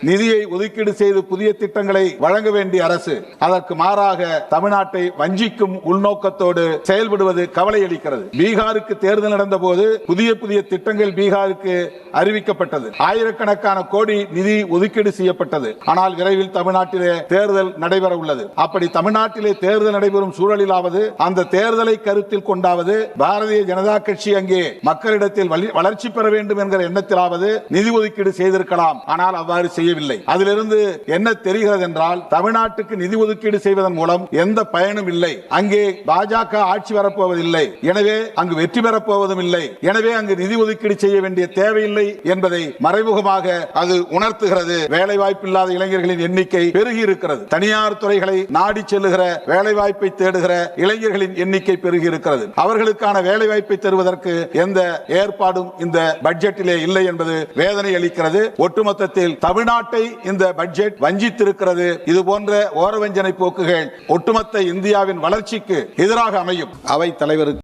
நிதியை ஒதுக்கீடு செய்து புதிய திட்டங்களை வழங்க வேண்டிய அரசு அதற்கு மாறாக தமிழ்நாட்டை வஞ்சிக்கும் உள்நோக்கத்தோடு செயல்படுவது கவலை அளிக்கிறது. பீகாருக்கு தேர்தல் நடந்த போது புதிய புதிய திட்டங்கள் பீகாருக்கு அறிவிக்கப்பட்டது. ஆயிரக்கணக்கான கோடி நிதி ஒதுக்கீடு செய்யப்பட்டது. ஆனால் விரைவில் தமிழ்நாட்டிலே தேர்தல் நடைபெற உள்ளது. அப்படி தமிழ்நாட்டிலே தேர்தல் நடைபெறும் சூழலிலாவது அந்த தேர்தலை கருத்தில் கொண்டாவது பாரதிய ஜனதா கட்சி அங்கே மக்களிடத்தில் வளர்ச்சி பெற வேண்டும் என்கிற எண்ணத்திலாவது நிதி ஒதுக்கீடு செய்திருக்கலாம். ஆனால் அவ்வாறு செய்யவில்லை. அதிலிருந்து என்ன தெரிகிறது என்றால் தமிழ்நாட்டுக்கு நிதி ஒதுக்கீடு செய்வதன் மூலம் எந்த பயனும் இல்லை. அங்கே பாஜக ஆட்சி வரப்போவதில்லை. எனவே அங்கு வெற்றி பெறப் போவதும் இல்லை. எனவே அங்கு நிதி ஒதுக்கீடு செய்ய வேண்டிய தேவையில்லை என்பதை மறைமுகமாக அது உணர்த்துகிறது. வேலை வாய்ப்பு இல்லாத இளைஞர்களின் எண்ணிக்கை பெருகி இருக்கிறது. தனியார் துறைகளை நாடி செல்லுகிற வேலை வாய்ப்பை தேடுகிற இளைஞர்களின் எண்ணிக்கை பெருகி இருக்கிறது. அவர்களுக்கான வேலை வாய்ப்பை தருவதற்கு எந்த ஏற்பாடும் இந்த பட்ஜெட்டிலே இல்லை என்பது வேதனை அளிக்கிறது. ஒட்டுமொத்தத்தில் தமிழ்நாட்டை இந்த பட்ஜெட் வஞ்சித்திருக்கிறது. இது போன்ற ஓரவஞ்சனை போக்குகள் ஒட்டுமொத்த இந்தியாவின் வளர்ச்சிக்கு எதிராக அமையும். அவை தலைவர்